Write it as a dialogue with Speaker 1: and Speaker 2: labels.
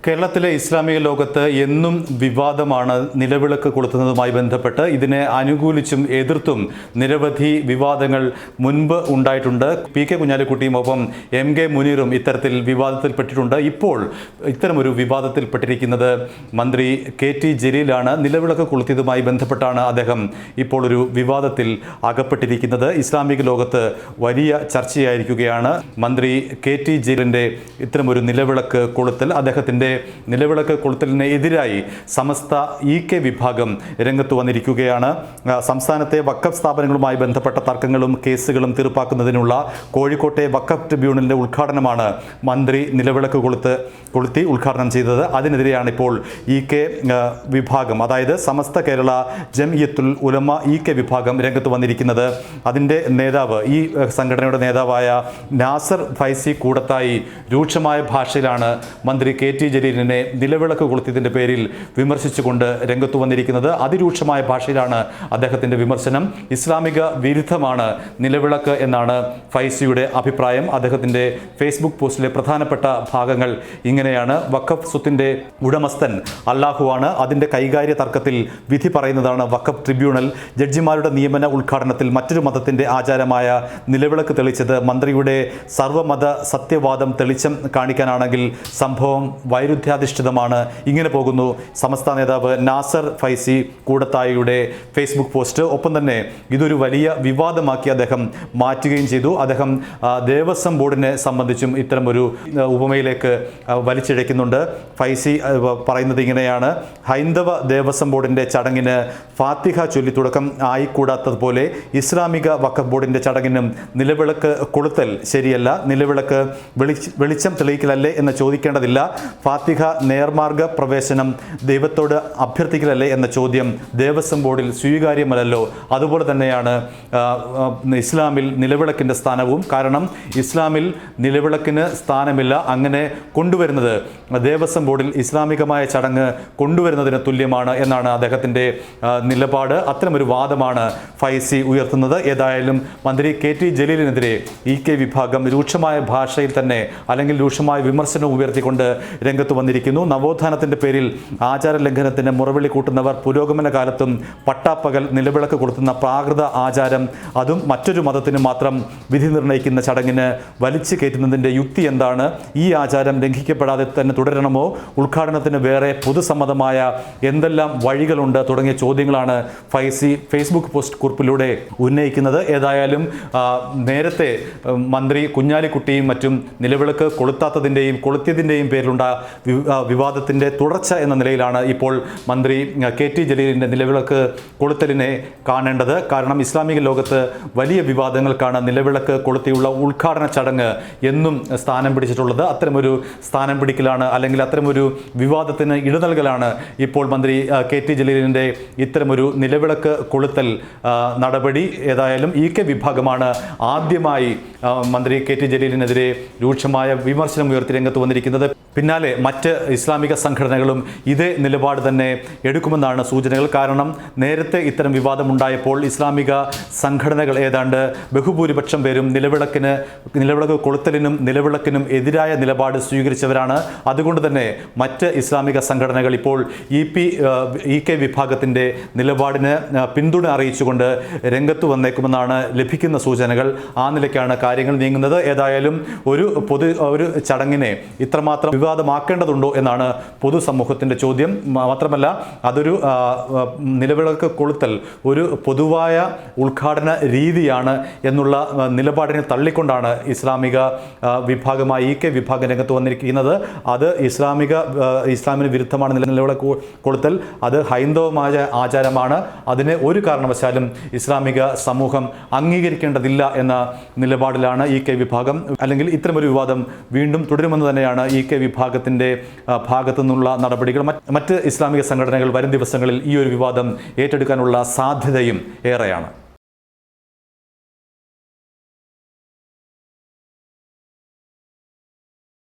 Speaker 1: കേരളത്തിലെ ഇസ്ലാമിക ലോകത്ത് എന്നും വിവാദമാണ് നിലവിളക്ക് കൊളുത്തുന്നതുമായി ബന്ധപ്പെട്ട്. ഇതിനെ അനുകൂലിച്ചും എതിർത്തും നിരവധി വിവാദങ്ങൾ മുൻപ് ഉണ്ടായിട്ടുണ്ട്. പി കെ കുഞ്ഞാലിക്കുട്ടിയും ഒപ്പം എം കെ മുനീറും ഇത്തരത്തിൽ വിവാദത്തിൽപ്പെട്ടിട്ടുണ്ട്. ഇപ്പോൾ ഇത്തരമൊരു വിവാദത്തിൽപ്പെട്ടിരിക്കുന്നത് മന്ത്രി കെ ടി ജലീലാണ്. നിലവിളക്ക് കൊളുത്തിയതുമായി ബന്ധപ്പെട്ടാണ് അദ്ദേഹം ഇപ്പോൾ ഒരു വിവാദത്തിൽ അകപ്പെട്ടിരിക്കുന്നത്. ഇസ്ലാമിക ലോകത്ത് വലിയ ചർച്ചയായിരിക്കുകയാണ് മന്ത്രി കെ ടി ജലീലിൻ്റെ ഇത്തരമൊരു നിലവിളക്ക് കൊളുത്തൽ. അദ്ദേഹത്തിൻ്റെ നിലവിളക്ക് കൊളുത്തലിന് എതിരായി സമസ്ത കെ വിഭാഗം രംഗത്ത് വന്നിരിക്കുകയാണ്. സംസ്ഥാനത്തെ വഖഫ് സ്ഥാപനങ്ങളുമായി ബന്ധപ്പെട്ട തർക്കങ്ങളും കേസുകളും തീർപ്പാക്കുന്നതിനുള്ള കോഴിക്കോട്ടെ വഖഫ് ട്രിബ്യൂണലിൻ്റെ ഉദ്ഘാടനമാണ് മന്ത്രി നിലവിളക്ക് കൊളുത്തി ഉദ്ഘാടനം ചെയ്തത്. അതിനെതിരെയാണ് ഇപ്പോൾ കെ വിഭാഗം, അതായത് സമസ്ത കേരള ജംഇയ്യത്തുൽ ഉലമ കെ വിഭാഗം രംഗത്ത് വന്നിരിക്കുന്നത്. അതിൻ്റെ നേതാവ്, ഈ സംഘടനയുടെ നേതാവായ നാസർ ഫൈസി കൂടത്തായി രൂക്ഷമായ ഭാഷയിലാണ് മന്ത്രി കെ ടി ജലീലിനെ നിലവിളക്ക് കൊളുത്തിയതിൻ്റെ പേരിൽ വിമർശിച്ചുകൊണ്ട് രംഗത്തു വന്നിരിക്കുന്നത്. അതിരൂക്ഷമായ ഭാഷയിലാണ് അദ്ദേഹത്തിൻ്റെ വിമർശനം. ഇസ്ലാമിക വിരുദ്ധമാണ് നിലവിളക്ക് എന്നാണ് ഫൈസിയുടെ അഭിപ്രായം. അദ്ദേഹത്തിൻ്റെ ഫേസ്ബുക്ക് പോസ്റ്റിലെ പ്രധാനപ്പെട്ട ഭാഗങ്ങൾ ഇങ്ങനെയാണ്: വഖഫ് സ്വത്തിൻ്റെ ഉടമസ്ഥൻ അല്ലാഹുവാണ്. അതിൻ്റെ കൈകാര്യ തർക്കത്തിൽ വിധി പറയുന്നതാണ് വഖഫ് ട്രിബ്യൂണൽ. ജഡ്ജിമാരുടെ നിയമന ഉദ്ഘാടനത്തിൽ മറ്റൊരു മതത്തിൻ്റെ ആചാരമായ നിലവിളക്ക് തെളിച്ചത് മന്ത്രിയുടെ സർവ്വമത സത്യവാദം തെളിച്ചം കാണിക്കാനാണെങ്കിൽ സംഭവം വൈരുദ്ധ്യാധിഷ്ഠിതമാണ്. ഇങ്ങനെ പോകുന്നു സമസ്ത നേതാവ് നാസർ ഫൈസി കൂടത്തായിയുടെ ഫേസ്ബുക്ക് പോസ്റ്റ്. ഒപ്പം തന്നെ ഇതൊരു വലിയ വിവാദമാക്കി അദ്ദേഹം മാറ്റുകയും ചെയ്തു. അദ്ദേഹം ദേവസ്വം ബോർഡിനെ സംബന്ധിച്ചും ഇത്തരമൊരു ഉപമയിലേക്ക് വലിച്ചിഴയ്ക്കുന്നുണ്ട്. ഫൈസി പറയുന്നത് ഇങ്ങനെയാണ്: ഹൈന്ദവ ദേവസ്വം ബോർഡിൻ്റെ ചടങ്ങിന് ഫാത്തിഹ ചൊല്ലി തുടക്കം ആയിക്കൂടാത്തതുപോലെ ഇസ്ലാമിക വഖഫ് ബോർഡിൻ്റെ ചടങ്ങിനും നിലവിളക്ക് കൊളുത്തൽ ശരിയല്ല. നിലവിളക്ക് വെളിച്ചം തെളിയിക്കലല്ലേ എന്ന് ചോദിക്കേണ്ടതില്ല. ഫാത്തിഹ നേർമാർഗ പ്രവേശനം ദൈവത്തോട് അഭ്യർത്ഥിക്കലല്ലേ എന്ന ചോദ്യം ദേവസ്വം ബോർഡിൽ സ്വീകാര്യമല്ലല്ലോ. അതുപോലെ തന്നെയാണ് ഇസ്ലാമിൽ നിലവിളക്കിൻ്റെ സ്ഥാനവും. കാരണം ഇസ്ലാമിൽ നിലവിളക്കിന് സ്ഥാനമില്ല. അങ്ങനെ കൊണ്ടുവരുന്നത് ദേവസ്വം ബോർഡിൽ ഇസ്ലാമികമായ ചടങ്ങ് കൊണ്ടുവരുന്നതിന് തുല്യമാണ് എന്നാണ് അദ്ദേഹത്തിൻ്റെ നിലപാട്. അത്തരമൊരു വാദമാണ് ഫൈസി ഉയർത്തുന്നത്. ഏതായാലും മന്ത്രി കെ ടി ജലീലിനെതിരെ കെ വിഭാഗം രൂക്ഷമായ ഭാഷയിൽ തന്നെ, അല്ലെങ്കിൽ രൂക്ഷമായ വിമർശനം ഉയർത്തിക്കൊണ്ട് രംഗത്ത് വന്നിരിക്കുന്നു. നവോത്ഥാനത്തിൻ്റെ പേരിൽ ആചാര ലംഘനത്തിന് മുറവിളി കൂട്ടുന്നവർ പുരോഗമന കാലത്തും പട്ടാപ്പകൽ നിലവിളക്ക് കൊളുത്തുന്ന പ്രാകൃത ആചാരം, അതും മറ്റൊരു മതത്തിന് മാത്രം വിധി നിർണ്ണയിക്കുന്ന ചടങ്ങിന് വലിച്ചു കയറ്റുന്നതിൻ്റെ യുക്തി എന്താണ്? ഈ ആചാരം ലംഘിക്കപ്പെടാതെ തന്നെ തുടരണമോ? ഉദ്ഘാടനത്തിന് വേറെ പൊതുസമ്മതമായ എന്തെല്ലാം വഴികളുണ്ട്? തുടങ്ങിയ ചോദ്യങ്ങളാണ് ഫൈസി ഫേസ്ബുക്ക് പോസ്റ്റ് കുറിപ്പിലൂടെ ഉന്നയിക്കുന്നത്. ഏതായാലും നേരത്തെ മന്ത്രി കുഞ്ഞാലിക്കുട്ടിയും മറ്റും നിലവിളക്ക് കൊളുത്താത്തതിൻ്റെയും കൊളുത്തിയതിൻ്റെയും പേരിലുണ്ട വിവാദത്തിൻ്റെ തുടർച്ച എന്ന നിലയിലാണ് ഇപ്പോൾ മന്ത്രി കെ ടി ജലീലിൻ്റെ നിലവിളക്ക് കൊളുത്തലിനെ കാണേണ്ടത്. കാരണം ഇസ്ലാമിക ലോകത്ത് വലിയ വിവാദങ്ങൾക്കാണ് നിലവിളക്ക് കൊളുത്തിയുള്ള ഉദ്ഘാടന ചടങ്ങ് എന്നും സ്ഥാനം പിടിച്ചിട്ടുള്ളത്. അത്തരമൊരു സ്ഥാനം പിടിക്കലാണ്, അല്ലെങ്കിൽ അത്തരമൊരു വിവാദത്തിന് ഇടനൽകലാണ് ഇപ്പോൾ മന്ത്രി കെ ടി ജലീലിൻ്റെ ഇത്തരമൊരു നിലവിളക്ക് കൊളുത്തൽ നടപടി. ഏതായാലും കെ വിഭാഗമാണ് ആദ്യമായി മന്ത്രി കെ ടി ജലീലിനെതിരെ രൂക്ഷമായ വിമർശനം ഉയർത്തി രംഗത്ത് വന്നിരിക്കുന്നത്. പിന്നാലെ മറ്റ് ഇസ്ലാമിക സംഘടനകളും ഇതേ നിലപാട് തന്നെ എടുക്കുമെന്നാണ് സൂചനകൾ. കാരണം നേരത്തെ ഇത്തരം വിവാദമുണ്ടായപ്പോൾ ഇസ്ലാമിക സംഘടനകൾ ഏതാണ്ട് ബഹുഭൂരിപക്ഷം പേരും നിലവിളക്ക് കൊളുത്തലിനും നിലവിളക്കിനും എതിരായ നിലപാട് സ്വീകരിച്ചവരാണ്. അതുകൊണ്ട് തന്നെ മറ്റ് ഇസ്ലാമിക സംഘടനകൾ ഇപ്പോൾ കെ വിഭാഗത്തിൻ്റെ നിലപാടിന് പിന്തുണ അറിയിച്ചുകൊണ്ട് രംഗത്ത് വന്നേക്കുമെന്നാണ് ലഭിക്കുന്ന സൂചനകൾ. ആ നിലയ്ക്കാണ് കാര്യങ്ങൾ നീങ്ങുന്നത്. ഏതായാലും ഒരു ചടങ്ങിനെ ഇത്രമാത്രം വിവാദമാക്കേണ്ടതുണ്ടോ എന്നാണ് പൊതുസമൂഹത്തിൻ്റെ ചോദ്യം. മാത്രമല്ല, അതൊരു നിലവിളക്ക് കൊളുത്തൽ ഒരു പൊതുവായ ഉദ്ഘാടന രീതിയാണ് എന്നുള്ള നിലപാടിനെ തള്ളിക്കൊണ്ടാണ് ഇസ്ലാമിക വിഭാഗമായി കെ വിഭാഗം രംഗത്ത് വന്നിരിക്കുന്നത്. അത് ഇസ്ലാമിന് വിരുദ്ധമാണ് നിലവിളക്ക് കൊളുത്തൽ. അത് ഹൈന്ദവമായ ആചാരമാണ്. അതിനെ ഒരു കാരണവശാലും ഇസ്ലാമിക സമൂഹം അംഗീകരിക്കേണ്ടതില്ല എന്ന നിലപാടിലാണ് കെ വിഭാഗം. അല്ലെങ്കിൽ ഇത്തരമൊരു വിവാദം വീണ്ടും തുടരുമെന്ന് തന്നെയാണ് കെ വിഭാഗത്തിൻ്റെ ഭാഗത്തു നിന്നുള്ള നടപടികൾ. മറ്റ് ഇസ്ലാമിക സംഘടനകൾ വരും ദിവസങ്ങളിൽ ഈ ഒരു വിവാദം ഏറ്റെടുക്കാനുള്ള സാധ്യതയും ഏറെയാണ്.